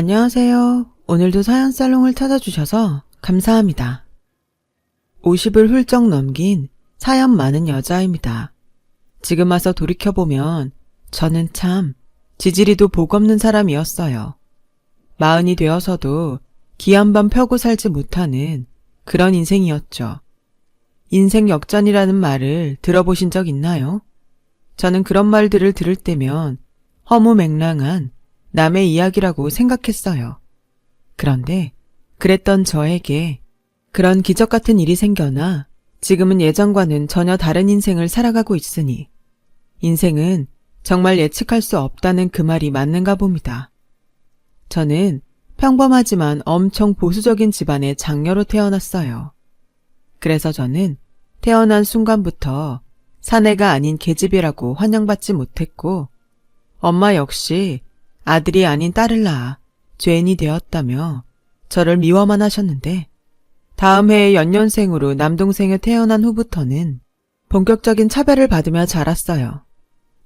안녕하세요. 오늘도 사연살롱을 찾아주셔서 감사합니다. 50을 훌쩍 넘긴 사연 많은 여자입니다. 지금 와서 돌이켜보면 저는 참 지지리도 복 없는 사람이었어요. 40이 되어서도 기 한 번 펴고 살지 못하는 그런 인생이었죠. 인생 역전이라는 말을 들어보신 적 있나요? 저는 그런 말들을 들을 때면 허무맹랑한 남의 이야기라고 생각했어요. 그런데 그랬던 저에게 그런 기적 같은 일이 생겨나 지금은 예전과는 전혀 다른 인생을 살아가고 있으니 인생은 정말 예측할 수 없다는 그 말이 맞는가 봅니다. 저는 평범하지만 엄청 보수적인 집안의 장녀로 태어났어요. 그래서 저는 태어난 순간부터 사내가 아닌 계집이라고 환영받지 못했고 엄마 역시 아들이 아닌 딸을 낳아 죄인이 되었다며 저를 미워만 하셨는데 다음 해에 연년생으로 남동생이 태어난 후부터는 본격적인 차별을 받으며 자랐어요.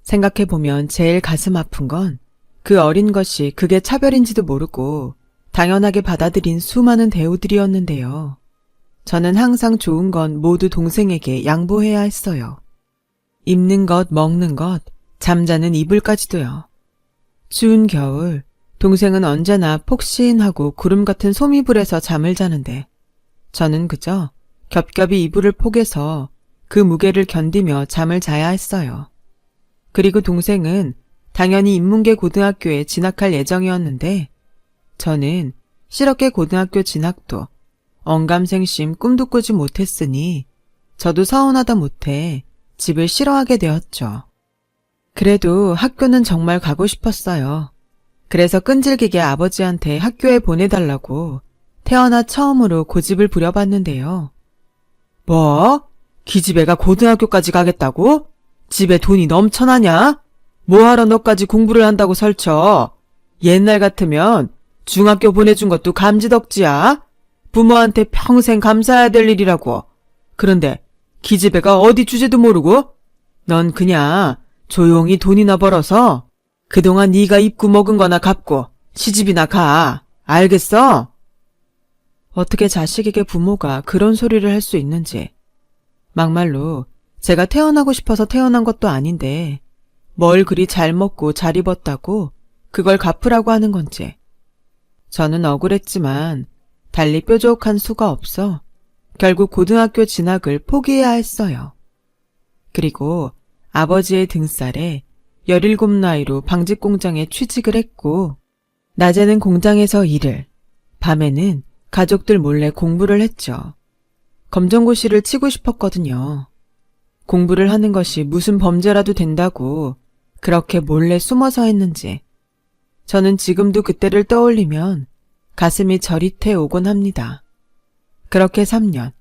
생각해보면 제일 가슴 아픈 건 그 어린 것이 그게 차별인지도 모르고 당연하게 받아들인 수많은 대우들이었는데요. 저는 항상 좋은 건 모두 동생에게 양보해야 했어요. 입는 것, 먹는 것, 잠자는 이불까지도요. 추운 겨울, 동생은 언제나 폭신하고 구름 같은 소미불에서 잠을 자는데 저는 그저 겹겹이 이불을 포개서 그 무게를 견디며 잠을 자야 했어요. 그리고 동생은 당연히 인문계 고등학교에 진학할 예정이었는데 저는 실업계 고등학교 진학도 언감생심 꿈도 꾸지 못했으니 저도 서운하다 못해 집을 싫어하게 되었죠. 그래도 학교는 정말 가고 싶었어요. 그래서 끈질기게 아버지한테 학교에 보내달라고 태어나 처음으로 고집을 부려봤는데요. 뭐? 기집애가 고등학교까지 가겠다고? 집에 돈이 넘쳐나냐? 뭐하러 너까지 공부를 한다고 설쳐? 옛날 같으면 중학교 보내준 것도 감지덕지야? 부모한테 평생 감사해야 될 일이라고. 그런데 기집애가 어디 주제도 모르고? 넌 그냥 조용히 돈이나 벌어서 그동안 네가 입고 먹은 거나 갚고 시집이나 가. 알겠어? 어떻게 자식에게 부모가 그런 소리를 할 수 있는지. 막말로 제가 태어나고 싶어서 태어난 것도 아닌데 뭘 그리 잘 먹고 잘 입었다고 그걸 갚으라고 하는 건지. 저는 억울했지만 달리 뾰족한 수가 없어 결국 고등학교 진학을 포기해야 했어요. 그리고 아버지의 등살에 17 나이로 방직 공장에 취직을 했고 낮에는 공장에서 일을, 밤에는 가족들 몰래 공부를 했죠. 검정고시를 치고 싶었거든요. 공부를 하는 것이 무슨 범죄라도 된다고 그렇게 몰래 숨어서 했는지 저는 지금도 그때를 떠올리면 가슴이 저릿해 오곤 합니다. 그렇게 3년,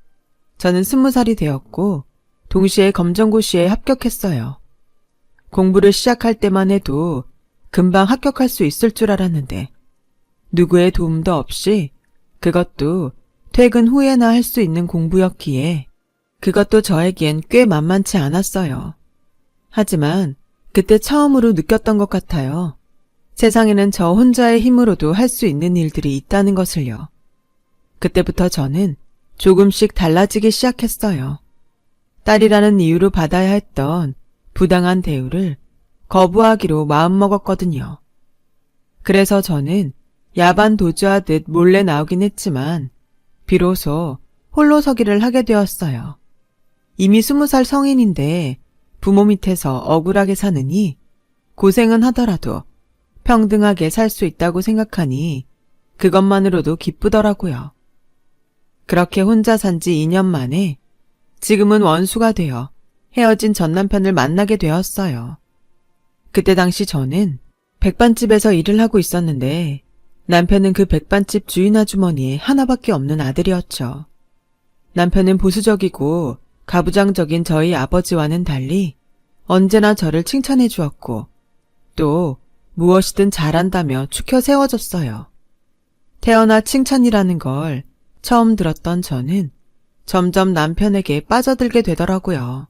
저는 20살이 되었고 동시에 검정고시에 합격했어요. 공부를 시작할 때만 해도 금방 합격할 수 있을 줄 알았는데 누구의 도움도 없이 그것도 퇴근 후에나 할 수 있는 공부였기에 그것도 저에겐 꽤 만만치 않았어요. 하지만 그때 처음으로 느꼈던 것 같아요. 세상에는 저 혼자의 힘으로도 할 수 있는 일들이 있다는 것을요. 그때부터 저는 조금씩 달라지기 시작했어요. 딸이라는 이유로 받아야 했던 부당한 대우를 거부하기로 마음먹었거든요. 그래서 저는 야반 도주하듯 몰래 나오긴 했지만 비로소 홀로 서기를 하게 되었어요. 이미 20살 성인인데 부모 밑에서 억울하게 사느니 고생은 하더라도 평등하게 살 수 있다고 생각하니 그것만으로도 기쁘더라고요. 그렇게 혼자 산 지 2년 만에 지금은 원수가 되어 헤어진 전 남편을 만나게 되었어요. 그때 당시 저는 백반집에서 일을 하고 있었는데 남편은 그 백반집 주인 아주머니의 하나밖에 없는 아들이었죠. 남편은 보수적이고 가부장적인 저희 아버지와는 달리 언제나 저를 칭찬해 주었고 또 무엇이든 잘한다며 추켜 세워줬어요. 태어나 칭찬이라는 걸 처음 들었던 저는 점점 남편에게 빠져들게 되더라고요.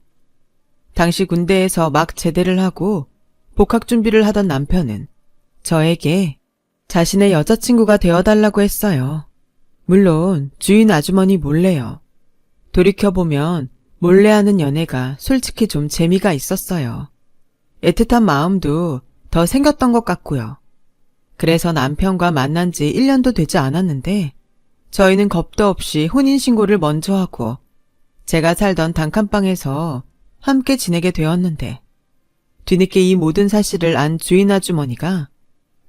당시 군대에서 막 제대를 하고 복학 준비를 하던 남편은 저에게 자신의 여자친구가 되어달라고 했어요. 물론 주인 아주머니 몰래요. 돌이켜보면 몰래 하는 연애가 솔직히 좀 재미가 있었어요. 애틋한 마음도 더 생겼던 것 같고요. 그래서 남편과 만난 지 1년도 되지 않았는데 저희는 겁도 없이 혼인신고를 먼저 하고 제가 살던 단칸방에서 함께 지내게 되었는데 뒤늦게 이 모든 사실을 안 주인 아주머니가,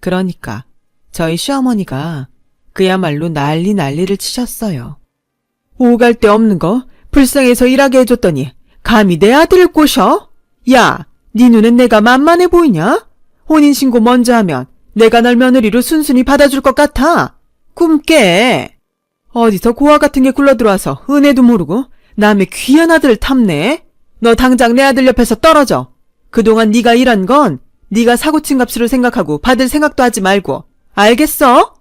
그러니까 저희 시어머니가 그야말로 난리를 치셨어요. 오갈 데 없는 거 불쌍해서 일하게 해줬더니 감히 내 아들을 꼬셔? 야, 네 눈엔 내가 만만해 보이냐? 혼인신고 먼저 하면 내가 널 며느리로 순순히 받아줄 것 같아. 꿈깨. 어디서 고아 같은 게 굴러들어와서 은혜도 모르고 남의 귀한 아들을 탐내? 너 당장 내 아들 옆에서 떨어져. 그동안 네가 일한 건 네가 사고친 값으로 생각하고 받을 생각도 하지 말고. 알겠어?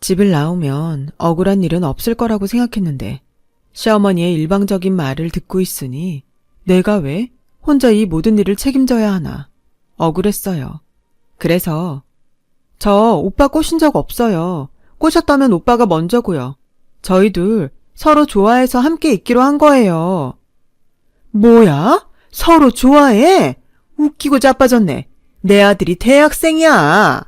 집을 나오면 억울한 일은 없을 거라고 생각했는데 시어머니의 일방적인 말을 듣고 있으니 내가 왜 혼자 이 모든 일을 책임져야 하나 억울했어요. 그래서 저 오빠 꼬신 적 없어요. 꼬셨다면 오빠가 먼저고요. 저희 둘 서로 좋아해서 함께 있기로 한 거예요. 뭐야? 서로 좋아해? 웃기고 자빠졌네. 내 아들이 대학생이야.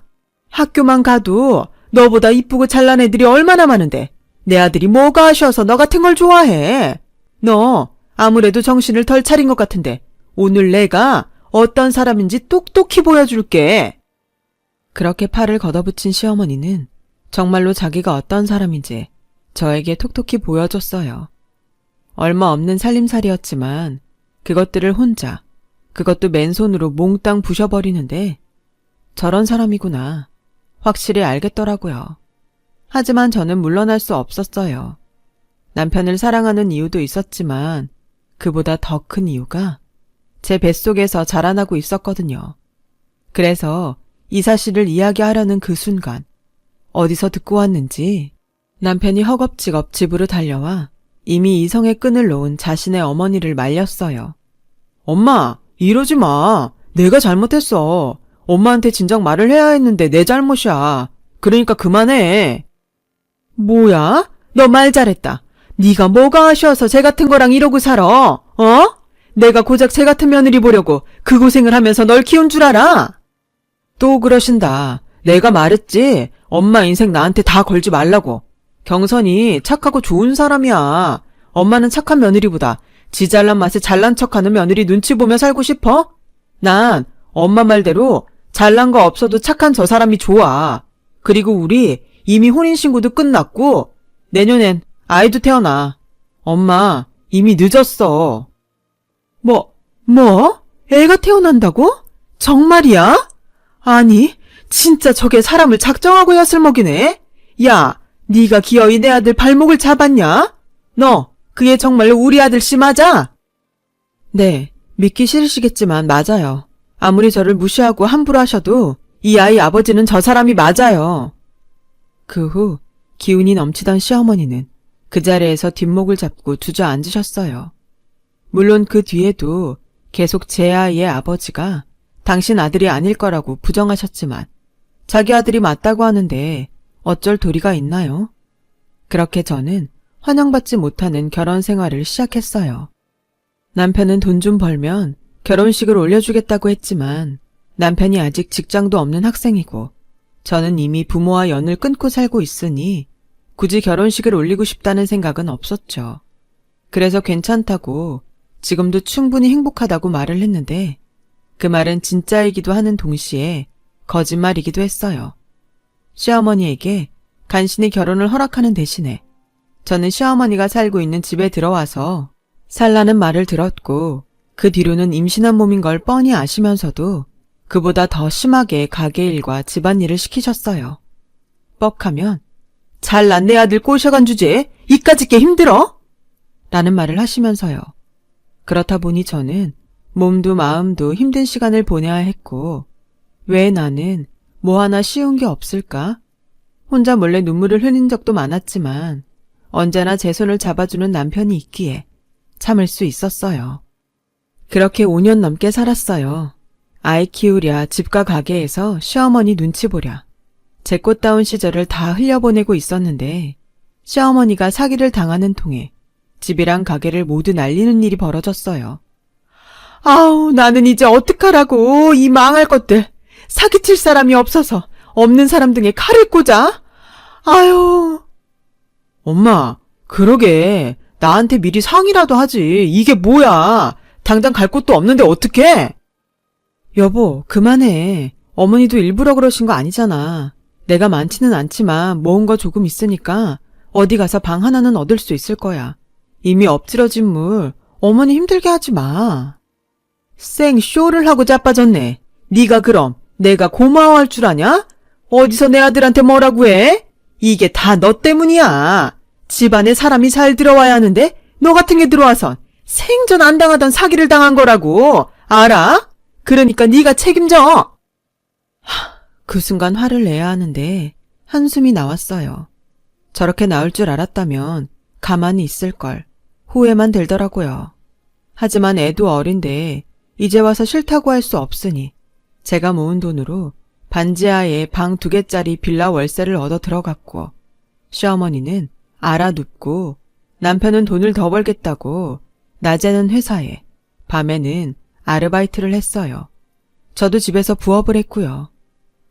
학교만 가도 너보다 이쁘고 잘난 애들이 얼마나 많은데 내 아들이 뭐가 아쉬워서 너 같은 걸 좋아해. 너 아무래도 정신을 덜 차린 것 같은데 오늘 내가 어떤 사람인지 똑똑히 보여줄게. 그렇게 팔을 걷어붙인 시어머니는 정말로 자기가 어떤 사람인지 저에게 톡톡히 보여줬어요. 얼마 없는 살림살이였지만 그것들을 혼자, 그것도 맨손으로 몽땅 부셔버리는데 저런 사람이구나 확실히 알겠더라고요. 하지만 저는 물러날 수 없었어요. 남편을 사랑하는 이유도 있었지만 그보다 더 큰 이유가 제 뱃속에서 자라나고 있었거든요. 그래서 이 사실을 이야기하려는 그 순간 어디서 듣고 왔는지 남편이 허겁지겁 집으로 달려와 이미 이성의 끈을 놓은 자신의 어머니를 말렸어요. 엄마, 이러지 마. 내가 잘못했어. 엄마한테 진작 말을 해야 했는데 내 잘못이야. 그러니까 그만해. 뭐야? 너 말 잘했다. 네가 뭐가 아쉬워서 쟤 같은 거랑 이러고 살아? 어? 내가 고작 쟤 같은 며느리 보려고 그 고생을 하면서 널 키운 줄 알아? 또 그러신다. 내가 말했지. 엄마 인생 나한테 다 걸지 말라고. 경선이 착하고 좋은 사람이야. 엄마는 착한 며느리보다 지 잘난 맛에 잘난 척하는 며느리 눈치 보며 살고 싶어? 난 엄마 말대로 잘난 거 없어도 착한 저 사람이 좋아. 그리고 우리 이미 혼인신고도 끝났고 내년엔 아이도 태어나. 엄마 이미 늦었어. 뭐? 애가 태어난다고? 정말이야? 아니 진짜 저게 사람을 작정하고 엿을 먹이네. 야, 네가 기어이 내 아들 발목을 잡았냐? 너 그게 정말로 우리 아들 씨 맞아? 네, 믿기 싫으시겠지만 맞아요. 아무리 저를 무시하고 함부로 하셔도 이 아이 아버지는 저 사람이 맞아요. 그 후 기운이 넘치던 시어머니는 그 자리에서 뒷목을 잡고 주저앉으셨어요. 물론 그 뒤에도 계속 제 아이의 아버지가 당신 아들이 아닐 거라고 부정하셨지만 자기 아들이 맞다고 하는데 어쩔 도리가 있나요? 그렇게 저는 환영받지 못하는 결혼 생활을 시작했어요. 남편은 돈 좀 벌면 결혼식을 올려주겠다고 했지만 남편이 아직 직장도 없는 학생이고 저는 이미 부모와 연을 끊고 살고 있으니 굳이 결혼식을 올리고 싶다는 생각은 없었죠. 그래서 괜찮다고 지금도 충분히 행복하다고 말을 했는데 그 말은 진짜이기도 하는 동시에 거짓말이기도 했어요. 시어머니에게 간신히 결혼을 허락하는 대신에 저는 시어머니가 살고 있는 집에 들어와서 살라는 말을 들었고 그 뒤로는 임신한 몸인 걸 뻔히 아시면서도 그보다 더 심하게 가게 일과 집안일을 시키셨어요. 뻑하면 잘난 내 아들 꼬셔간 주제에 이까짓 게 힘들어? 라는 말을 하시면서요. 그렇다 보니 저는 몸도 마음도 힘든 시간을 보내야 했고 왜 나는 뭐 하나 쉬운 게 없을까? 혼자 몰래 눈물을 흘린 적도 많았지만 언제나 제 손을 잡아주는 남편이 있기에 참을 수 있었어요. 그렇게 5년 넘게 살았어요. 아이 키우랴 집과 가게에서 시어머니 눈치 보랴. 제 꽃다운 시절을 다 흘려보내고 있었는데 시어머니가 사기를 당하는 통에 집이랑 가게를 모두 날리는 일이 벌어졌어요. 아우, 나는 이제 어떡하라고. 이 망할 것들. 사기칠 사람이 없어서 없는 사람 등에 칼을 꽂아? 아유. 엄마, 그러게. 나한테 미리 상의라도 하지. 이게 뭐야. 당장 갈 곳도 없는데 어떡해? 여보, 그만해. 어머니도 일부러 그러신 거 아니잖아. 내가 많지는 않지만 모은 거 조금 있으니까 어디 가서 방 하나는 얻을 수 있을 거야. 이미 엎질러진 물, 어머니 힘들게 하지 마. 생 쇼를 하고 자빠졌네. 네가 그럼 내가 고마워할 줄 아냐? 어디서 내 아들한테 뭐라고 해? 이게 다 너 때문이야. 집안에 사람이 잘 들어와야 하는데 너 같은 게 들어와선 생전 안 당하던 사기를 당한 거라고. 알아? 그러니까 네가 책임져. 그 순간 화를 내야 하는데 한숨이 나왔어요. 저렇게 나올 줄 알았다면 가만히 있을걸. 후회만 들더라고요. 하지만 애도 어린데 이제 와서 싫다고 할 수 없으니 제가 모은 돈으로 반지하에 방 2개짜리 빌라 월세를 얻어 들어갔고 시어머니는 알아눕고 남편은 돈을 더 벌겠다고 낮에는 회사에 밤에는 아르바이트를 했어요. 저도 집에서 부업을 했고요.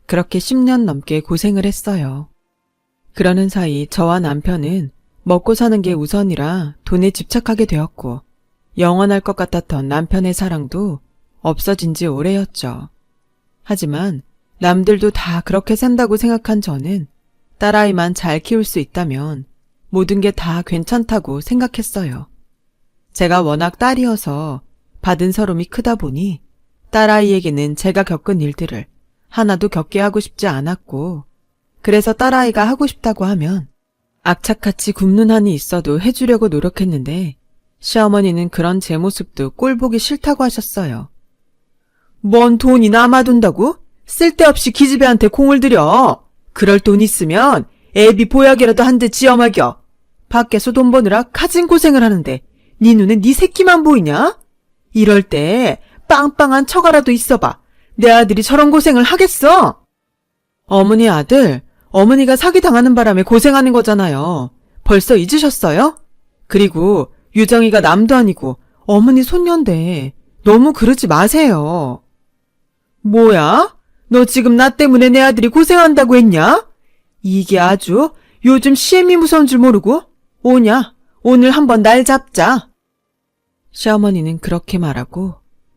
그렇게 10년 넘게 고생을 했어요. 그러는 사이 저와 남편은 먹고 사는 게 우선이라 돈에 집착하게 되었고 영원할 것 같았던 남편의 사랑도 없어진 지 오래였죠. 하지만 남들도 다 그렇게 산다고 생각한 저는 딸아이만 잘 키울 수 있다면 모든 게 다 괜찮다고 생각했어요. 제가 워낙 딸이어서 받은 서름이 크다 보니 딸아이에게는 제가 겪은 일들을 하나도 겪게 하고 싶지 않았고 그래서 딸아이가 하고 싶다고 하면 악착같이 굶는 한이 있어도 해주려고 노력했는데 시어머니는 그런 제 모습도 꼴보기 싫다고 하셨어요. 뭔 돈이 남아둔다고? 쓸데없이 기집애한테 공을 들여. 그럴 돈 있으면 애비 보약이라도 한 대 지어 먹여. 밖에서 돈 버느라 가진 고생을 하는데 네 눈에 네 새끼만 보이냐? 이럴 때 빵빵한 처가라도 있어봐. 내 아들이 저런 고생을 하겠어? 어머니 아들, 어머니가 사기당하는 바람에 고생하는 거잖아요. 벌써 잊으셨어요? 그리고 유정이가 남도 아니고 어머니 손녀인데 너무 그러지 마세요. 뭐야? 너 지금 나 때문에 내 아들이 고생한다고 했냐? 이게 아주 요즘 시엠이 무서운 줄 모르고? 오냐? 오늘 한번 날 잡자. 시어머니는 그렇게 말하고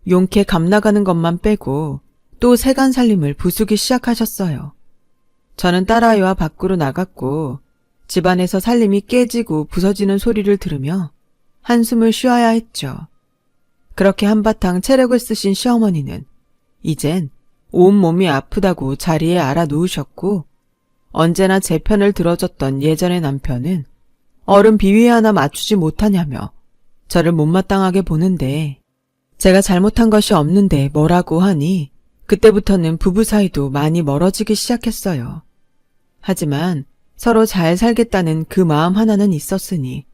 용케 감나가는 것만 빼고 또 세간 살림을 부수기 시작하셨어요. 저는 딸아이와 밖으로 나갔고 집안에서 살림이 깨지고 부서지는 소리를 들으며 한숨을 쉬어야 했죠. 그렇게 한바탕 체력을 쓰신 시어머니는 이젠 온몸이 아프다고 자리에 알아 누우셨고 언제나 제 편을 들어줬던 예전의 남편은 어른 비위 하나 맞추지 못하냐며 저를 못마땅하게 보는데 제가 잘못한 것이 없는데 뭐라고 하니 그때부터는 부부 사이도 많이 멀어지기 시작했어요. 하지만 서로 잘 살겠다는 그 마음 하나는 있었으니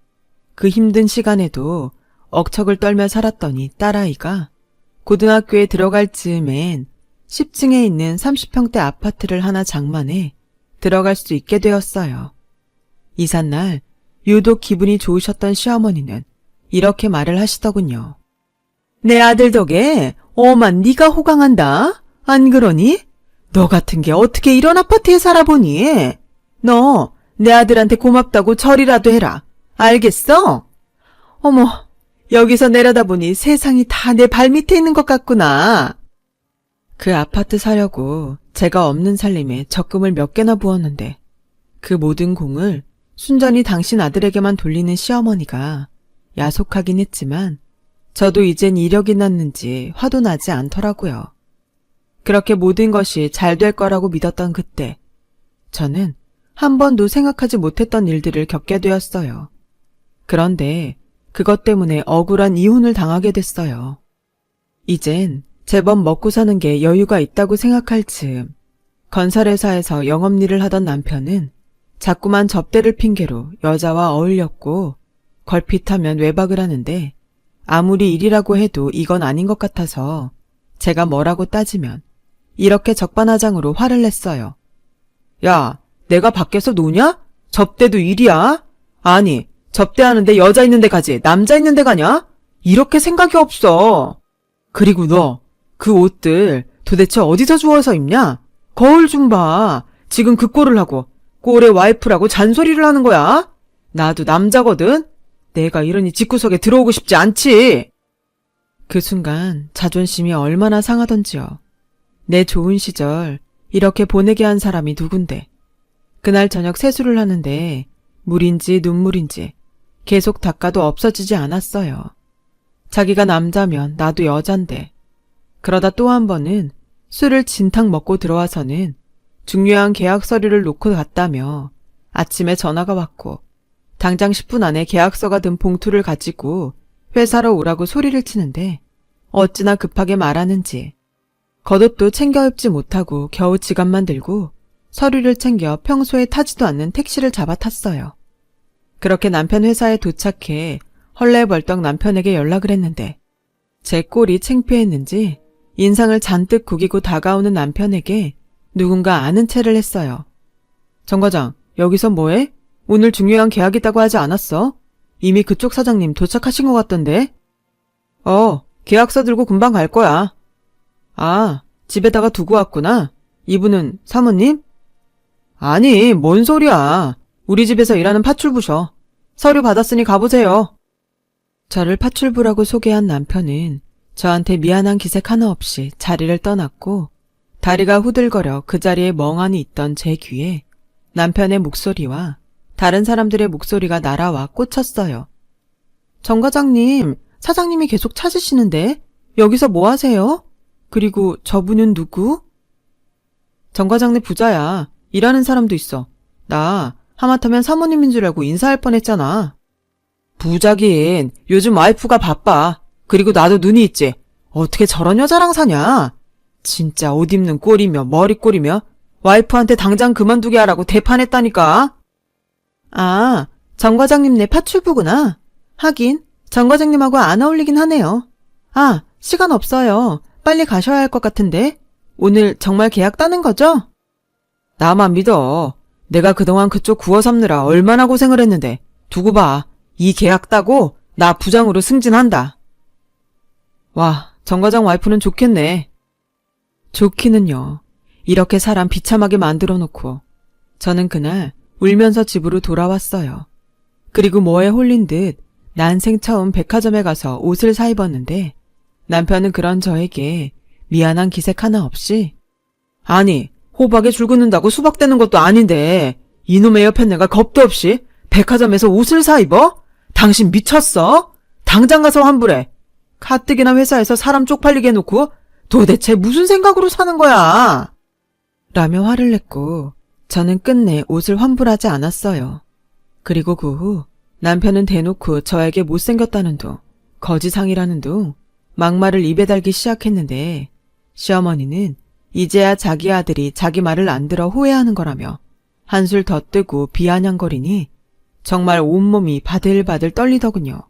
그 힘든 시간에도 억척을 떨며 살았더니 딸아이가 고등학교에 들어갈 즈음엔 10층에 있는 30평대 아파트를 하나 장만해 들어갈 수 있게 되었어요. 이삿날 유독 기분이 좋으셨던 시어머니는 이렇게 말을 하시더군요. 내 아들 덕에 오만 네가 호강한다. 안 그러니? 너 같은 게 어떻게 이런 아파트에 살아보니? 너 내 아들한테 고맙다고 절이라도 해라. 알겠어? 어머, 여기서 내려다보니 세상이 다 내 발밑에 있는 것 같구나. 그 아파트 사려고 제가 없는 살림에 적금을 몇 개나 부었는데 그 모든 공을 순전히 당신 아들에게만 돌리는 시어머니가 야속하긴 했지만 저도 이젠 이력이 났는지 화도 나지 않더라고요. 그렇게 모든 것이 잘 될 거라고 믿었던 그때 저는 한 번도 생각하지 못했던 일들을 겪게 되었어요. 그런데 그것 때문에 억울한 이혼을 당하게 됐어요. 이젠 제법 먹고 사는 게 여유가 있다고 생각할 즈음 건설회사에서 영업일을 하던 남편은 자꾸만 접대를 핑계로 여자와 어울렸고 걸핏하면 외박을 하는데 아무리 일이라고 해도 이건 아닌 것 같아서 제가 뭐라고 따지면 이렇게 적반하장으로 화를 냈어요. 야, 내가 밖에서 노냐? 접대도 일이야? 아니, 접대하는데 여자 있는 데 가지 남자 있는 데 가냐? 이렇게 생각이 없어. 그리고 너, 그 옷들 도대체 어디서 주워서 입냐? 거울 좀 봐. 지금 그 꼴을 하고 꼴의 와이프라고 잔소리를 하는 거야? 나도 남자거든? 내가 이러니 집구석에 들어오고 싶지 않지. 그 순간 자존심이 얼마나 상하던지요. 내 좋은 시절 이렇게 보내게 한 사람이 누군데. 그날 저녁 세수를 하는데 물인지 눈물인지 계속 닦아도 없어지지 않았어요. 자기가 남자면 나도 여잔데. 그러다 또 한 번은 술을 진탕 먹고 들어와서는 중요한 계약 서류를 놓고 갔다며 아침에 전화가 왔고 당장 10분 안에 계약서가 든 봉투를 가지고 회사로 오라고 소리를 치는데 어찌나 급하게 말하는지 겉옷도 챙겨 입지 못하고 겨우 지갑만 들고 서류를 챙겨 평소에 타지도 않는 택시를 잡아 탔어요. 그렇게 남편 회사에 도착해 헐레벌떡 남편에게 연락을 했는데 제 꼴이 창피했는지 인상을 잔뜩 구기고 다가오는 남편에게 누군가 아는 체를 했어요. 정 과장, 여기서 뭐해? 오늘 중요한 계약 있다고 하지 않았어? 이미 그쪽 사장님 도착하신 것 같던데? 계약서 들고 금방 갈 거야. 아, 집에다가 두고 왔구나. 이분은 사모님? 아니, 뭔 소리야. 우리 집에서 일하는 파출부셔. 서류 받았으니 가보세요. 저를 파출부라고 소개한 남편은 저한테 미안한 기색 하나 없이 자리를 떠났고 다리가 후들거려 그 자리에 멍하니 있던 제 귀에 남편의 목소리와 다른 사람들의 목소리가 날아와 꽂혔어요. 정 과장님, 사장님이 계속 찾으시는데 여기서 뭐 하세요? 그리고 저분은 누구? 정 과장네 부자야. 일하는 사람도 있어. 나 하마터면 사모님인 줄 알고 인사할 뻔했잖아. 부자긴 요즘 와이프가 바빠. 그리고 나도 눈이 있지. 어떻게 저런 여자랑 사냐? 진짜 옷 입는 꼴이며 머리 꼴이며 와이프한테 당장 그만두게 하라고 대판했다니까. 아, 정 과장님네 파출부구나. 하긴 정 과장님하고 안 어울리긴 하네요. 아, 시간 없어요. 빨리 가셔야 할 것 같은데. 오늘 정말 계약 따는 거죠? 나만 믿어. 내가 그동안 그쪽 구워 삼느라 얼마나 고생을 했는데. 두고 봐. 이 계약 따고 나 부장으로 승진한다. 와, 정 과장 와이프는 좋겠네. 좋기는요. 이렇게 사람 비참하게 만들어 놓고 저는 그날 울면서 집으로 돌아왔어요. 그리고 뭐에 홀린 듯 난생 처음 백화점에 가서 옷을 사 입었는데 남편은 그런 저에게 미안한 기색 하나 없이 아니, 호박에 줄 긋는다고 수박 되는 것도 아닌데 이놈의 여편네가 겁도 없이 백화점에서 옷을 사 입어? 당신 미쳤어? 당장 가서 환불해. 가뜩이나 회사에서 사람 쪽팔리게 해놓고 도대체 무슨 생각으로 사는 거야? 라며 화를 냈고 저는 끝내 옷을 환불하지 않았어요. 그리고 그 후 남편은 대놓고 저에게 못생겼다는 둥, 거지상이라는 둥, 막말을 입에 달기 시작했는데 시어머니는 이제야 자기 아들이 자기 말을 안 들어 후회하는 거라며 한술 더 뜨고 비아냥거리니 정말 온몸이 바들바들 떨리더군요.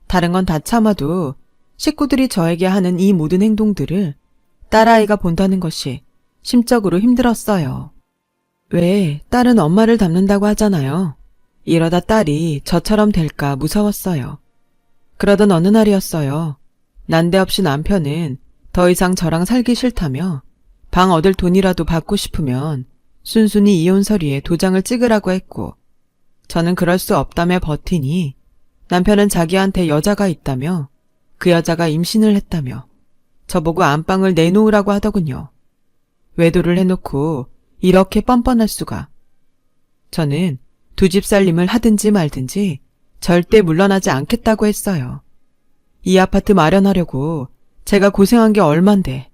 다른 건 다 참아도 식구들이 저에게 하는 이 모든 행동들을 딸아이가 본다는 것이 심적으로 힘들었어요. 왜 딸은 엄마를 닮는다고 하잖아요. 이러다 딸이 저처럼 될까 무서웠어요. 그러던 어느 날이었어요. 난데없이 남편은 더 이상 저랑 살기 싫다며 방 얻을 돈이라도 받고 싶으면 순순히 이혼 서류에 도장을 찍으라고 했고 저는 그럴 수 없다며 버티니 남편은 자기한테 여자가 있다며 그 여자가 임신을 했다며 저보고 안방을 내놓으라고 하더군요. 외도를 해놓고 이렇게 뻔뻔할 수가. 저는 두 집 살림을 하든지 말든지 절대 물러나지 않겠다고 했어요. 이 아파트 마련하려고 제가 고생한 게 얼만데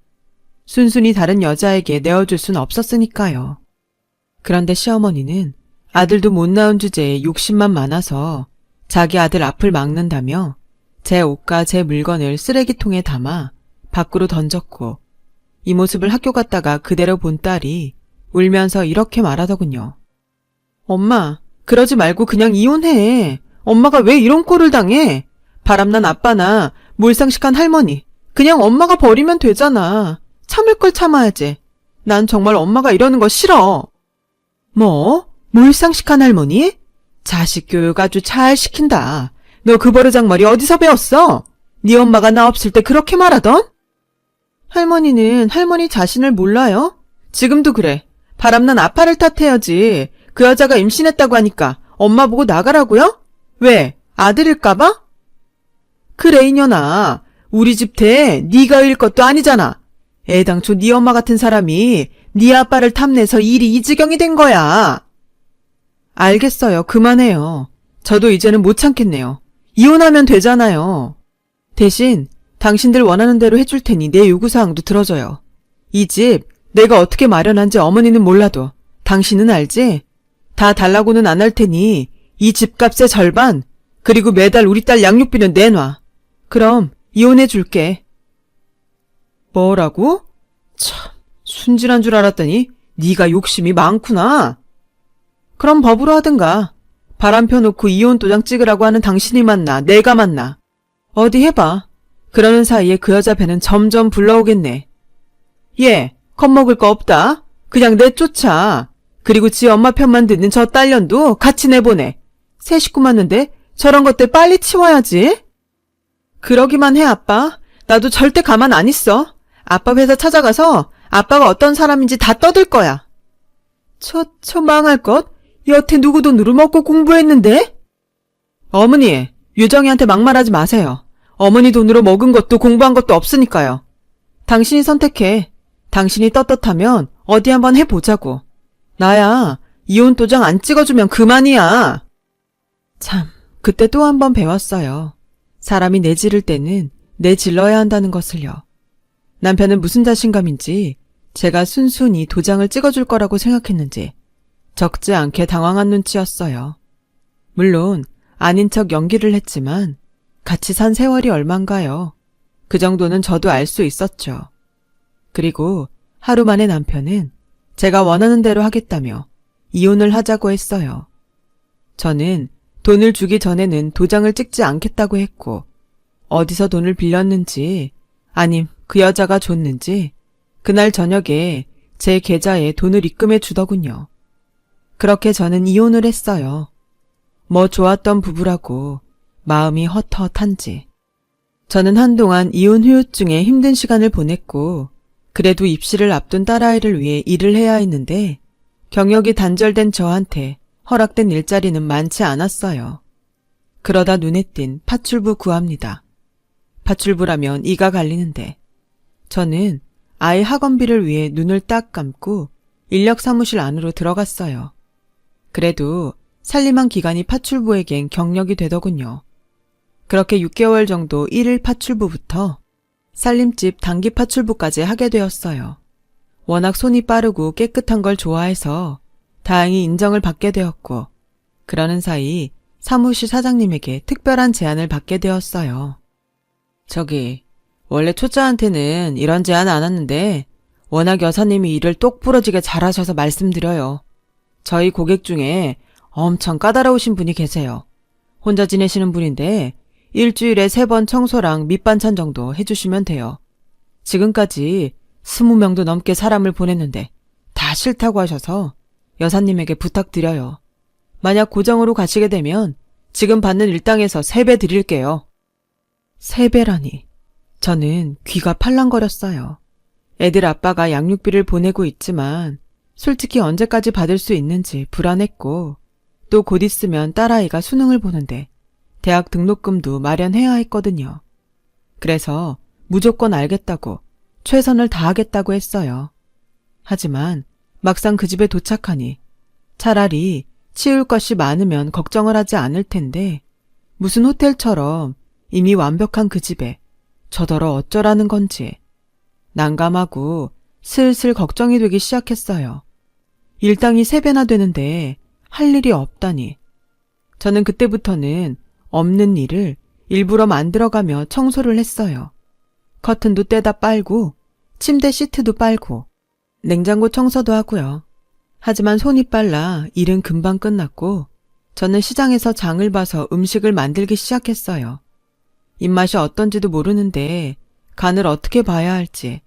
순순히 다른 여자에게 내어줄 순 없었으니까요. 그런데 시어머니는 아들도 못 낳은 주제에 욕심만 많아서 자기 아들 앞을 막는다며 제 옷과 제 물건을 쓰레기통에 담아 밖으로 던졌고 이 모습을 학교 갔다가 그대로 본 딸이 울면서 이렇게 말하더군요. 엄마, 그러지 말고 그냥 이혼해. 엄마가 왜 이런 꼴을 당해? 바람난 아빠나 몰상식한 할머니, 그냥 엄마가 버리면 되잖아. 참을 걸 참아야지. 난 정말 엄마가 이러는 거 싫어. 뭐? 몰상식한 할머니? 자식 교육 아주 잘 시킨다. 너 그 버르장머리 어디서 배웠어? 네 엄마가 나 없을 때 그렇게 말하던? 할머니는 할머니 자신을 몰라요? 지금도 그래. 바람난 아빠를 탓해야지. 그 여자가 임신했다고 하니까 엄마 보고 나가라고요? 왜? 아들일까봐? 그래 이년아. 우리 집태 네가 일 것도 아니잖아. 애당초 네 엄마 같은 사람이 네 아빠를 탐내서 일이 이 지경이 된 거야. 알겠어요. 그만해요. 저도 이제는 못 참겠네요. 이혼하면 되잖아요. 대신 당신들 원하는 대로 해줄 테니 내 요구사항도 들어줘요. 이 집 내가 어떻게 마련한지 어머니는 몰라도 당신은 알지? 다 달라고는 안 할 테니 이 집값의 절반, 그리고 매달 우리 딸 양육비는 내놔. 그럼 이혼해 줄게. 뭐라고? 참, 순진한 줄 알았더니 네가 욕심이 많구나. 그럼 법으로 하든가. 바람 펴놓고 이혼 도장 찍으라고 하는 당신이 맞나 내가 맞나. 어디 해봐. 그러는 사이에 그 여자 배는 점점 불러오겠네. 얘 겁먹을 거 없다. 그냥 내쫓아. 그리고 지 엄마 편만 듣는 저 딸년도 같이 내보내. 새 식구 맞는데 저런 것들 빨리 치워야지. 그러기만 해 아빠. 나도 절대 가만 안 있어. 아빠 회사 찾아가서 아빠가 어떤 사람인지 다 떠들 거야. 저 망할 것. 여태 누구 돈으로 먹고 공부했는데? 어머니, 유정이한테 막말하지 마세요. 어머니 돈으로 먹은 것도 공부한 것도 없으니까요. 당신이 선택해. 당신이 떳떳하면 어디 한번 해보자고. 나야 이혼 도장 안 찍어주면 그만이야. 참, 그때 또 한 번 배웠어요. 사람이 내지를 때는 내질러야 한다는 것을요. 남편은 무슨 자신감인지 제가 순순히 도장을 찍어줄 거라고 생각했는지 적지 않게 당황한 눈치였어요. 물론 아닌 척 연기를 했지만 같이 산 세월이 얼만가요. 그 정도는 저도 알 수 있었죠. 그리고 하루 만에 남편은 제가 원하는 대로 하겠다며 이혼을 하자고 했어요. 저는 돈을 주기 전에는 도장을 찍지 않겠다고 했고 어디서 돈을 빌렸는지 아님 그 여자가 줬는지 그날 저녁에 제 계좌에 돈을 입금해 주더군요. 그렇게 저는 이혼을 했어요. 뭐 좋았던 부부라고 마음이 헛헛한지. 저는 한동안 이혼 후유증에 힘든 시간을 보냈고 그래도 입시를 앞둔 딸아이를 위해 일을 해야 했는데 경력이 단절된 저한테 허락된 일자리는 많지 않았어요. 그러다 눈에 띈 파출부 구합니다. 파출부라면 이가 갈리는데 저는 아이 학원비를 위해 눈을 딱 감고 인력 사무실 안으로 들어갔어요. 그래도 살림한 기간이 파출부에겐 경력이 되더군요. 그렇게 6개월 정도 1일 파출부부터 살림집 단기 파출부까지 하게 되었어요. 워낙 손이 빠르고 깨끗한 걸 좋아해서 다행히 인정을 받게 되었고 그러는 사이 사무실 사장님에게 특별한 제안을 받게 되었어요. 저기 원래 초짜한테는 이런 제안 안 하는데 워낙 여사님이 일을 똑부러지게 잘하셔서 말씀드려요. 저희 고객 중에 엄청 까다로우신 분이 계세요. 혼자 지내시는 분인데 일주일에 3번 청소랑 밑반찬 정도 해주시면 돼요. 지금까지 20명도 넘게 사람을 보냈는데 다 싫다고 하셔서 여사님에게 부탁드려요. 만약 고정으로 가시게 되면 지금 받는 일당에서 3배 드릴게요. 3배라니. 저는 귀가 팔랑거렸어요. 애들 아빠가 양육비를 보내고 있지만 솔직히 언제까지 받을 수 있는지 불안했고 또 곧 있으면 딸아이가 수능을 보는데 대학 등록금도 마련해야 했거든요. 그래서 무조건 알겠다고 최선을 다하겠다고 했어요. 하지만 막상 그 집에 도착하니 차라리 치울 것이 많으면 걱정을 하지 않을 텐데 무슨 호텔처럼 이미 완벽한 그 집에 저더러 어쩌라는 건지 난감하고 슬슬 걱정이 되기 시작했어요. 일당이 3배나 되는데 할 일이 없다니. 저는 그때부터는 없는 일을 일부러 만들어가며 청소를 했어요. 커튼도 떼다 빨고 침대 시트도 빨고 냉장고 청소도 하고요. 하지만 손이 빨라 일은 금방 끝났고 저는 시장에서 장을 봐서 음식을 만들기 시작했어요. 입맛이 어떤지도 모르는데 간을 어떻게 봐야 할지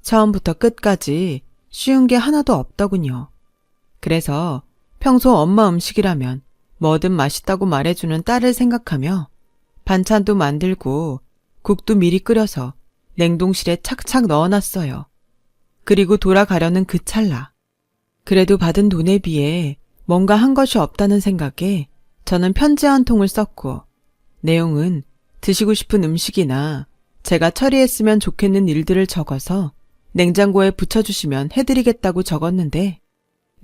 처음부터 끝까지 쉬운 게 하나도 없더군요. 그래서 평소 엄마 음식이라면 뭐든 맛있다고 말해주는 딸을 생각하며 반찬도 만들고 국도 미리 끓여서 냉동실에 착착 넣어놨어요. 그리고 돌아가려는 그 찰나. 그래도 받은 돈에 비해 뭔가 한 것이 없다는 생각에 저는 편지 한 통을 썼고 내용은 드시고 싶은 음식이나 제가 처리했으면 좋겠는 일들을 적어서 냉장고에 붙여주시면 해드리겠다고 적었는데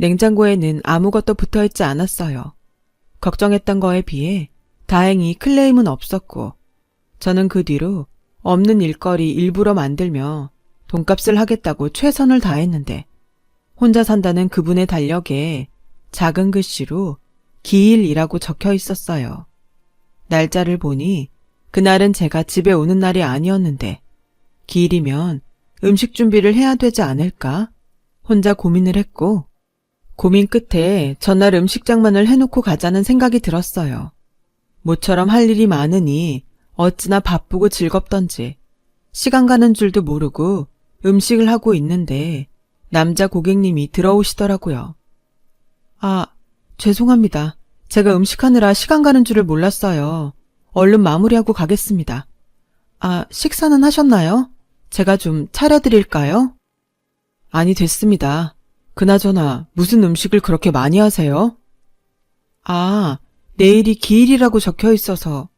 냉장고에는 아무것도 붙어있지 않았어요. 걱정했던 거에 비해 다행히 클레임은 없었고 저는 그 뒤로 없는 일거리 일부러 만들며 돈값을 하겠다고 최선을 다했는데 혼자 산다는 그분의 달력에 작은 글씨로 기일이라고 적혀 있었어요. 날짜를 보니 그날은 제가 집에 오는 날이 아니었는데 기일이면 음식 준비를 해야 되지 않을까? 혼자 고민을 했고 고민 끝에 전날 음식장만을 해놓고 가자는 생각이 들었어요. 모처럼 할 일이 많으니 어찌나 바쁘고 즐겁던지 시간 가는 줄도 모르고 음식을 하고 있는데 남자 고객님이 들어오시더라고요. 아, 죄송합니다. 제가 음식하느라 시간 가는 줄을 몰랐어요. 얼른 마무리하고 가겠습니다. 아, 식사는 하셨나요? 제가 좀 차려드릴까요? 아니, 됐습니다. 그나저나 무슨 음식을 그렇게 많이 하세요? 아, 내일이 기일이라고 적혀 있어서.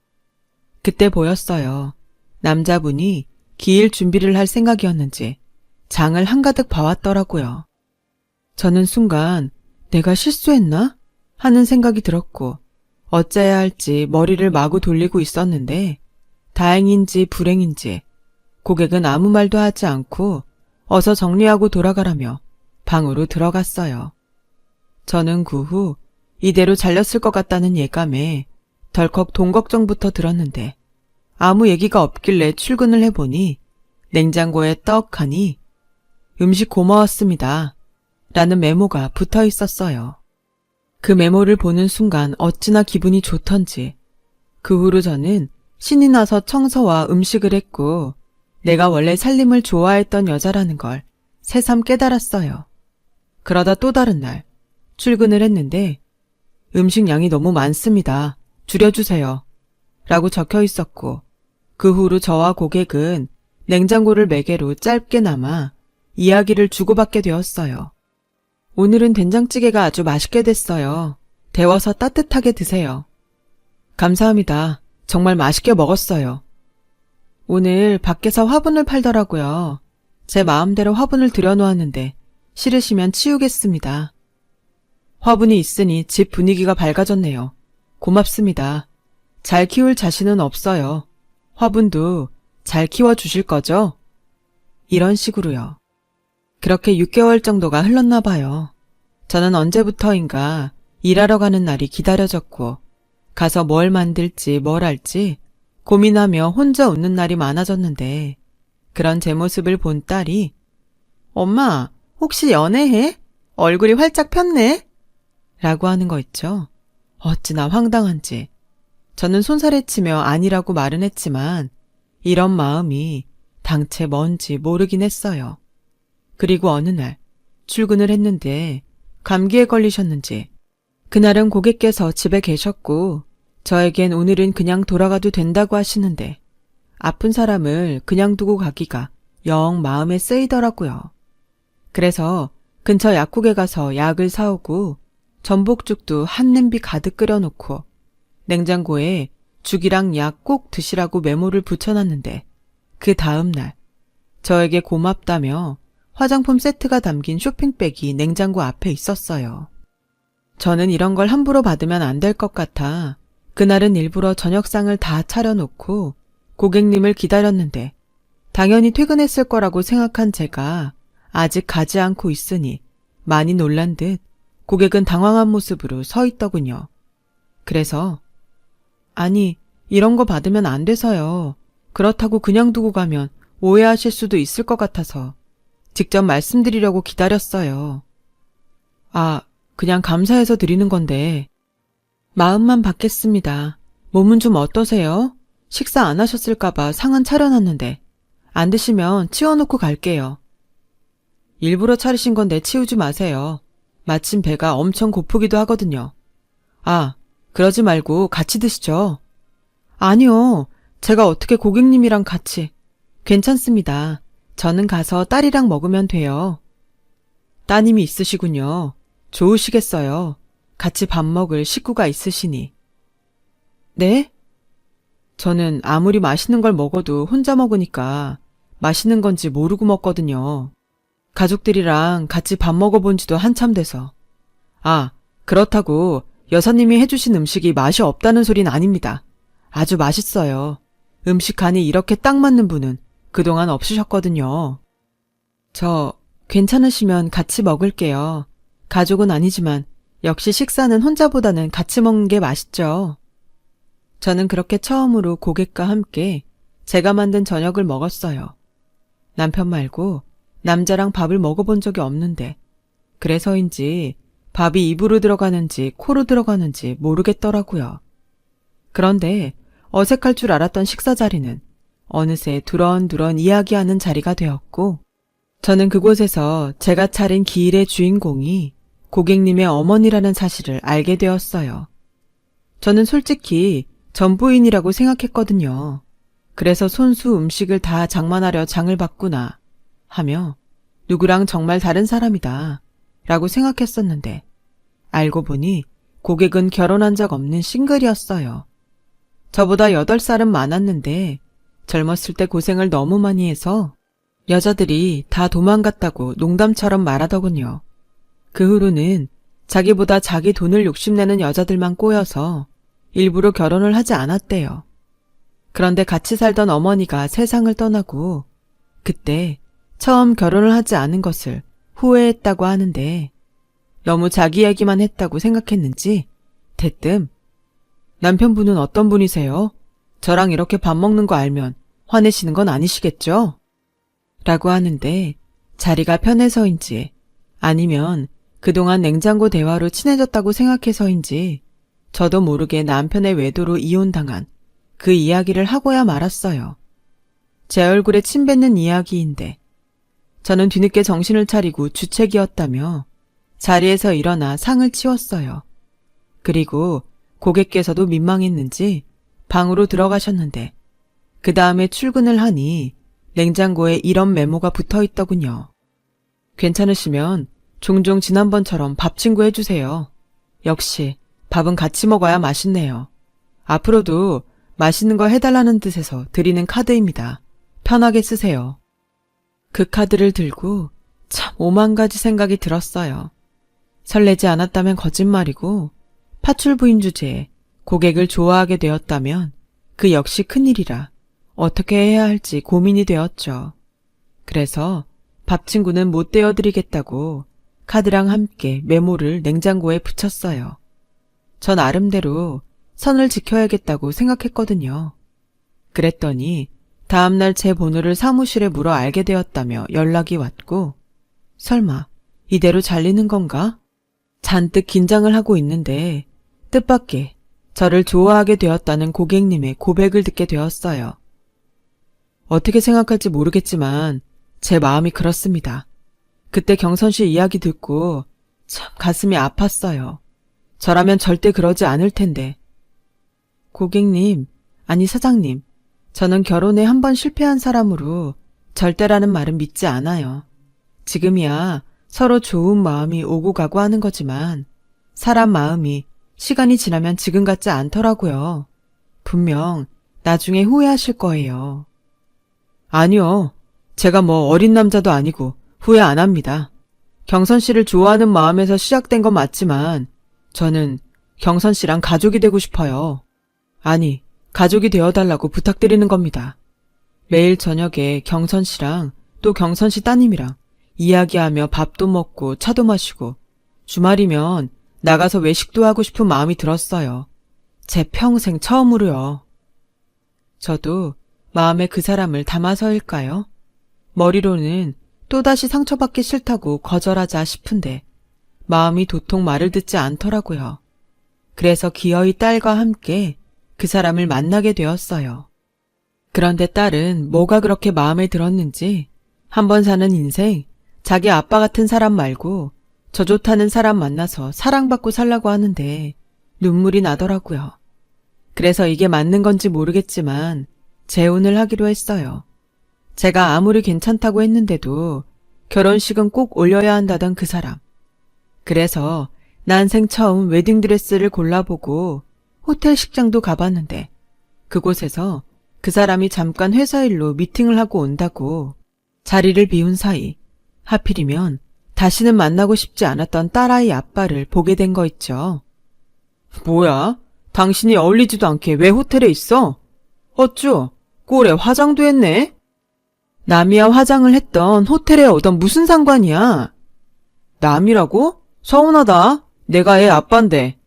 그때 보였어요. 남자분이 기일 준비를 할 생각이었는지 장을 한가득 봐왔더라고요. 저는 순간 내가 실수했나? 하는 생각이 들었고 어째야 할지 머리를 마구 돌리고 있었는데 다행인지 불행인지 고객은 아무 말도 하지 않고 어서 정리하고 돌아가라며 방으로 들어갔어요. 저는 그 후 이대로 잘렸을 것 같다는 예감에 덜컥 돈 걱정부터 들었는데 아무 얘기가 없길래 출근을 해보니 냉장고에 떡하니 음식 고마웠습니다. 라는 메모가 붙어 있었어요. 그 메모를 보는 순간 어찌나 기분이 좋던지 그 후로 저는 신이 나서 청소와 음식을 했고 내가 원래 살림을 좋아했던 여자라는 걸 새삼 깨달았어요. 그러다 또 다른 날 출근을 했는데 음식 양이 너무 많습니다. 줄여주세요. 라고 적혀 있었고 그 후로 저와 고객은 냉장고를 매개로 짧게나마 이야기를 주고받게 되었어요. 오늘은 된장찌개가 아주 맛있게 됐어요. 데워서 따뜻하게 드세요. 감사합니다. 정말 맛있게 먹었어요. 오늘 밖에서 화분을 팔더라고요. 제 마음대로 화분을 들여놓았는데 싫으시면 치우겠습니다. 화분이 있으니 집 분위기가 밝아졌네요. 고맙습니다. 잘 키울 자신은 없어요. 화분도 잘 키워주실 거죠? 이런 식으로요. 그렇게 6개월 정도가 흘렀나 봐요. 저는 언제부터인가 일하러 가는 날이 기다려졌고 가서 뭘 만들지 뭘 할지 고민하며 혼자 웃는 날이 많아졌는데 그런 제 모습을 본 딸이 엄마 혹시 연애해? 얼굴이 활짝 폈네? 라고 하는 거 있죠. 어찌나 황당한지 저는 손살에 치며 아니라고 말은 했지만 이런 마음이 당최 뭔지 모르긴 했어요. 그리고 어느 날 출근을 했는데 감기에 걸리셨는지 그날은 고객께서 집에 계셨고 저에겐 오늘은 그냥 돌아가도 된다고 하시는데 아픈 사람을 그냥 두고 가기가 영 마음에 쓰이더라고요. 그래서 근처 약국에 가서 약을 사오고 전복죽도 한 냄비 가득 끓여놓고 냉장고에 죽이랑 약 꼭 드시라고 메모를 붙여놨는데 그 다음 날 저에게 고맙다며 화장품 세트가 담긴 쇼핑백이 냉장고 앞에 있었어요. 저는 이런 걸 함부로 받으면 안 될 것 같아 그날은 일부러 저녁상을 다 차려놓고 고객님을 기다렸는데 당연히 퇴근했을 거라고 생각한 제가 아직 가지 않고 있으니 많이 놀란 듯 고객은 당황한 모습으로 서 있더군요. 그래서 아니 이런 거 받으면 안 돼서요. 그렇다고 그냥 두고 가면 오해하실 수도 있을 것 같아서 직접 말씀드리려고 기다렸어요. 아, 그냥 감사해서 드리는 건데 마음만 받겠습니다. 몸은 좀 어떠세요? 식사 안 하셨을까봐 상은 차려놨는데 안 드시면 치워놓고 갈게요. 일부러 차리신 건데 치우지 마세요. 마침 배가 엄청 고프기도 하거든요. 아, 그러지 말고 같이 드시죠. 아니요. 제가 어떻게 고객님이랑 같이. 괜찮습니다. 저는 가서 딸이랑 먹으면 돼요. 따님이 있으시군요. 좋으시겠어요. 같이 밥 먹을 식구가 있으시니. 네? 저는 아무리 맛있는 걸 먹어도 혼자 먹으니까 맛있는 건지 모르고 먹거든요. 가족들이랑 같이 밥 먹어본 지도 한참 돼서. 아, 그렇다고 여사님이 해주신 음식이 맛이 없다는 소린 아닙니다. 아주 맛있어요. 음식 간이 이렇게 딱 맞는 분은 그동안 없으셨거든요. 저 괜찮으시면 같이 먹을게요. 가족은 아니지만 역시 식사는 혼자보다는 같이 먹는 게 맛있죠. 저는 그렇게 처음으로 고객과 함께 제가 만든 저녁을 먹었어요. 남편 말고 남자랑 밥을 먹어본 적이 없는데 그래서인지 밥이 입으로 들어가는지 코로 들어가는지 모르겠더라고요. 그런데 어색할 줄 알았던 식사 자리는 어느새 두런두런 이야기하는 자리가 되었고 저는 그곳에서 제가 차린 기일의 주인공이 고객님의 어머니라는 사실을 알게 되었어요. 저는 솔직히 전부인이라고 생각했거든요. 그래서 손수 음식을 다 장만하려 장을 봤구나 하며 누구랑 정말 다른 사람이다 라고 생각했었는데 알고 보니 고객은 결혼한 적 없는 싱글이었어요. 저보다 8살은 많았는데 젊었을 때 고생을 너무 많이 해서 여자들이 다 도망갔다고 농담처럼 말하더군요. 그 후로는 자기보다 자기 돈을 욕심내는 여자들만 꼬여서 일부러 결혼을 하지 않았대요. 그런데 같이 살던 어머니가 세상을 떠나고 그때 처음 결혼을 하지 않은 것을 후회했다고 하는데 너무 자기 얘기만 했다고 생각했는지 대뜸 남편분은 어떤 분이세요? 저랑 이렇게 밥 먹는 거 알면 화내시는 건 아니시겠죠? 라고 하는데 자리가 편해서인지 아니면 그동안 냉장고 대화로 친해졌다고 생각해서인지 저도 모르게 남편의 외도로 이혼당한 그 이야기를 하고야 말았어요. 제 얼굴에 침 뱉는 이야기인데 저는 뒤늦게 정신을 차리고 주책이었다며 자리에서 일어나 상을 치웠어요. 그리고 고객께서도 민망했는지 방으로 들어가셨는데 그 다음에 출근을 하니 냉장고에 이런 메모가 붙어있더군요. 괜찮으시면 종종 지난번처럼 밥 친구 해주세요. 역시 밥은 같이 먹어야 맛있네요. 앞으로도 맛있는 거 해달라는 뜻에서 드리는 카드입니다. 편하게 쓰세요. 그 카드를 들고 참 오만 가지 생각이 들었어요. 설레지 않았다면 거짓말이고 파출부인 주제에 고객을 좋아하게 되었다면 그 역시 큰일이라 어떻게 해야 할지 고민이 되었죠. 그래서 밥 친구는 못 떼어드리겠다고 카드랑 함께 메모를 냉장고에 붙였어요. 전 나름대로 선을 지켜야겠다고 생각했거든요. 그랬더니 다음날 제 번호를 사무실에 물어 알게 되었다며 연락이 왔고 설마 이대로 잘리는 건가? 잔뜩 긴장을 하고 있는데 뜻밖의 저를 좋아하게 되었다는 고객님의 고백을 듣게 되었어요. 어떻게 생각할지 모르겠지만 제 마음이 그렇습니다. 그때 경선 씨 이야기 듣고 참 가슴이 아팠어요. 저라면 절대 그러지 않을 텐데. 고객님, 아니 사장님, 저는 결혼에 한 번 실패한 사람으로 절대라는 말은 믿지 않아요. 지금이야 서로 좋은 마음이 오고 가고 하는 거지만 사람 마음이 시간이 지나면 지금 같지 않더라고요. 분명 나중에 후회하실 거예요. 아니요. 제가 뭐 어린 남자도 아니고 후회 안 합니다. 경선 씨를 좋아하는 마음에서 시작된 건 맞지만 저는 경선 씨랑 가족이 되고 싶어요. 아니, 가족이 되어달라고 부탁드리는 겁니다. 매일 저녁에 경선 씨랑 또 경선 씨 따님이랑 이야기하며 밥도 먹고 차도 마시고 주말이면 나가서 외식도 하고 싶은 마음이 들었어요. 제 평생 처음으로요. 저도 마음에 그 사람을 담아서일까요? 머리로는 또다시 상처받기 싫다고 거절하자 싶은데 마음이 도통 말을 듣지 않더라고요. 그래서 기어이 딸과 함께 그 사람을 만나게 되었어요. 그런데 딸은 뭐가 그렇게 마음에 들었는지 한번 사는 인생 자기 아빠 같은 사람 말고 저 좋다는 사람 만나서 사랑받고 살라고 하는데 눈물이 나더라고요. 그래서 이게 맞는 건지 모르겠지만 재혼을 하기로 했어요. 제가 아무리 괜찮다고 했는데도 결혼식은 꼭 올려야 한다던 그 사람. 그래서 난생 처음 웨딩드레스를 골라보고 호텔 식장도 가봤는데 그곳에서 그 사람이 잠깐 회사 일로 미팅을 하고 온다고 자리를 비운 사이 하필이면 다시는 만나고 싶지 않았던 딸아이 아빠를 보게 된 거 있죠. 뭐야? 당신이 어울리지도 않게 왜 호텔에 있어? 어쭈? 꼴에 화장도 했네? 남이야 화장을 했던 호텔에 오던 무슨 상관이야? 남이라고? 서운하다. 내가 애 아빠인데.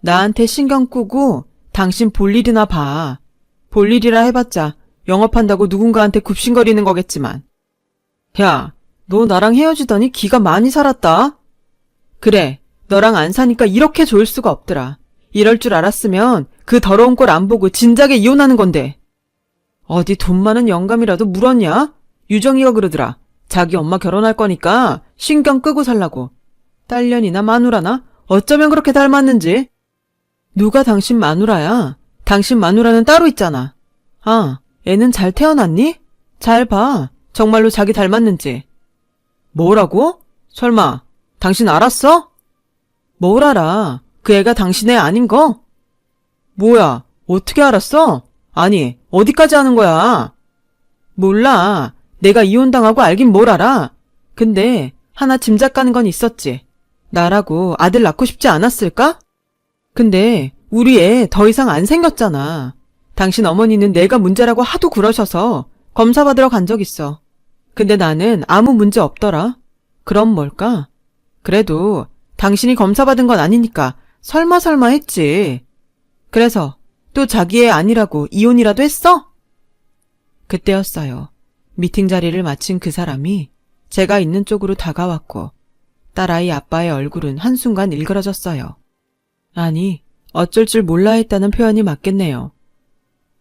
나한테 신경 끄고 당신 볼일이나 봐. 볼일이라 해봤자 영업한다고 누군가한테 굽신거리는 거겠지만. 야, 너 나랑 헤어지더니 기가 많이 살았다. 그래, 너랑 안 사니까 이렇게 좋을 수가 없더라. 이럴 줄 알았으면 그 더러운 꼴 안 보고 진작에 이혼하는 건데. 어디 돈 많은 영감이라도 물었냐? 유정이가 그러더라. 자기 엄마 결혼할 거니까 신경 끄고 살라고. 딸년이나 마누라나 어쩌면 그렇게 닮았는지. 누가 당신 마누라야? 당신 마누라는 따로 있잖아. 아, 애는 잘 태어났니? 잘 봐. 정말로 자기 닮았는지. 뭐라고? 설마 당신 알았어? 뭘 알아? 그 애가 당신 애 아닌 거? 뭐야? 어떻게 알았어? 아니, 어디까지 아는 거야? 몰라. 내가 이혼당하고 알긴 뭘 알아. 근데 하나 짐작 가는 건 있었지. 나라고 아들 낳고 싶지 않았을까? 근데 우리 애 더 이상 안 생겼잖아. 당신 어머니는 내가 문제라고 하도 그러셔서 검사 받으러 간 적 있어. 근데 나는 아무 문제 없더라. 그럼 뭘까? 그래도 당신이 검사 받은 건 아니니까 설마 했지. 그래서 또 자기 애 아니라고 이혼이라도 했어? 그때였어요. 미팅 자리를 마친 그 사람이 제가 있는 쪽으로 다가왔고 딸아이 아빠의 얼굴은 한순간 일그러졌어요. 아니, 어쩔 줄 몰라 했다는 표현이 맞겠네요.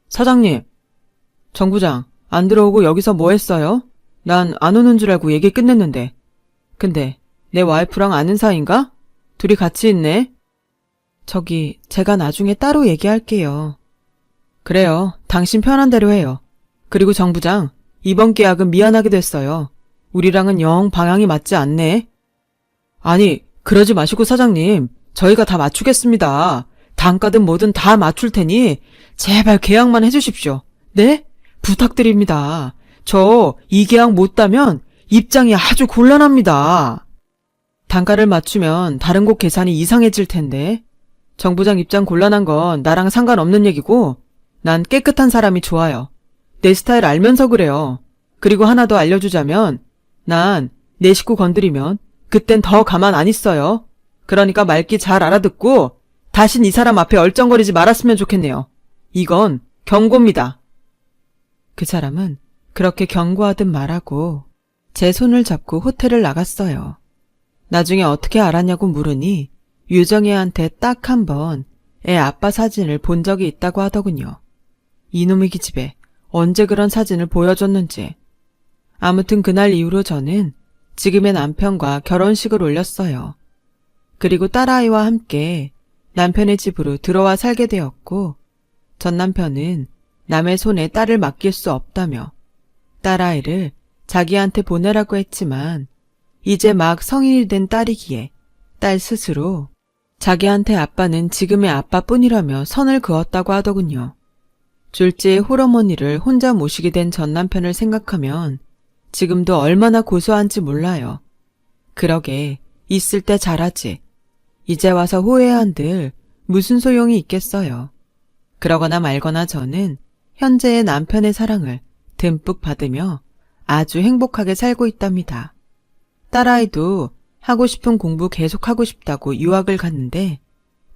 사장님, 정 부장, 안 들어오고 여기서 뭐 했어요? 난 안 오는 줄 알고 얘기 끝냈는데. 근데 내 와이프랑 아는 사이인가? 둘이 같이 있네. 저기 제가 나중에 따로 얘기할게요. 그래요. 당신 편한 대로 해요. 그리고 정 부장, 이번 계약은 미안하게 됐어요. 우리랑은 영 방향이 맞지 않네. 아니, 그러지 마시고 사장님, 저희가 다 맞추겠습니다. 단가든 뭐든 다 맞출 테니 제발 계약만 해주십시오. 네? 부탁드립니다. 저 이 계약 못 따면 입장이 아주 곤란합니다. 단가를 맞추면 다른 곳 계산이 이상해질 텐데. 정 부장 입장 곤란한 건 나랑 상관없는 얘기고 난 깨끗한 사람이 좋아요. 내 스타일 알면서 그래요. 그리고 하나 더 알려주자면 난 내 식구 건드리면 그땐 더 가만 안 있어요. 그러니까 말귀 잘 알아듣고 다신 이 사람 앞에 얼쩡거리지 말았으면 좋겠네요. 이건 경고입니다. 그 사람은 그렇게 경고하듯 말하고 제 손을 잡고 호텔을 나갔어요. 나중에 어떻게 알았냐고 물으니 유정이한테 딱 한 번 애 아빠 사진을 본 적이 있다고 하더군요. 이놈의 기집애 언제 그런 사진을 보여줬는지. 아무튼 그날 이후로 저는 지금의 남편과 결혼식을 올렸어요. 그리고 딸아이와 함께 남편의 집으로 들어와 살게 되었고 전 남편은 남의 손에 딸을 맡길 수 없다며 딸아이를 자기한테 보내라고 했지만 이제 막 성인이 된 딸이기에 딸 스스로 자기한테 아빠는 지금의 아빠뿐이라며 선을 그었다고 하더군요. 졸지의 홀어머니를 혼자 모시게 된 전 남편을 생각하면 지금도 얼마나 고소한지 몰라요. 그러게 있을 때 잘하지. 이제 와서 후회한들 무슨 소용이 있겠어요. 그러거나 말거나 저는 현재의 남편의 사랑을 듬뿍 받으며 아주 행복하게 살고 있답니다. 딸아이도 하고 싶은 공부 계속하고 싶다고 유학을 갔는데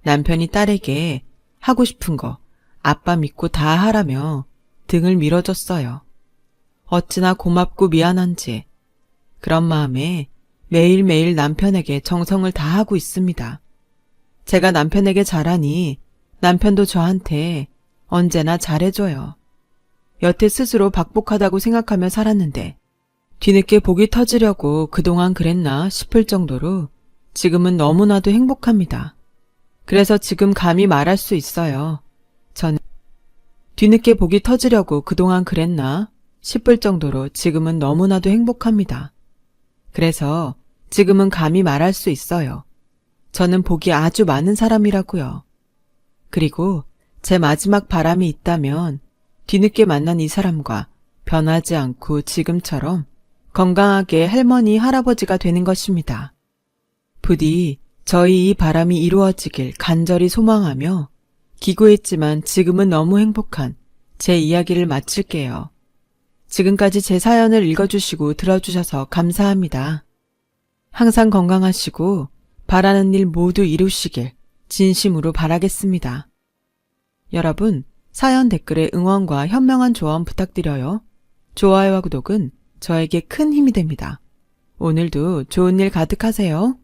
남편이 딸에게 하고 싶은 거 아빠 믿고 다 하라며 등을 밀어줬어요. 어찌나 고맙고 미안한지 그런 마음에 매일매일 남편에게 정성을 다하고 있습니다. 제가 남편에게 잘하니 남편도 저한테 언제나 잘해줘요. 여태 스스로 박복하다고 생각하며 살았는데 뒤늦게 복이 터지려고 그동안 그랬나 싶을 정도로 지금은 너무나도 행복합니다. 그래서 지금 감히 말할 수 있어요. 저는 뒤늦게 복이 터지려고 그동안 그랬나 싶을 정도로 지금은 너무나도 행복합니다. 그래서 지금은 감히 말할 수 있어요. 저는 복이 아주 많은 사람이라고요. 그리고 제 마지막 바람이 있다면 뒤늦게 만난 이 사람과 변하지 않고 지금처럼 건강하게 할머니, 할아버지가 되는 것입니다. 부디 저희 이 바람이 이루어지길 간절히 소망하며 기구했지만 지금은 너무 행복한 제 이야기를 마칠게요. 지금까지 제 사연을 읽어주시고 들어주셔서 감사합니다. 항상 건강하시고 바라는 일 모두 이루시길 진심으로 바라겠습니다. 여러분, 사연 댓글에 응원과 현명한 조언 부탁드려요. 좋아요와 구독은 저에게 큰 힘이 됩니다. 오늘도 좋은 일 가득하세요.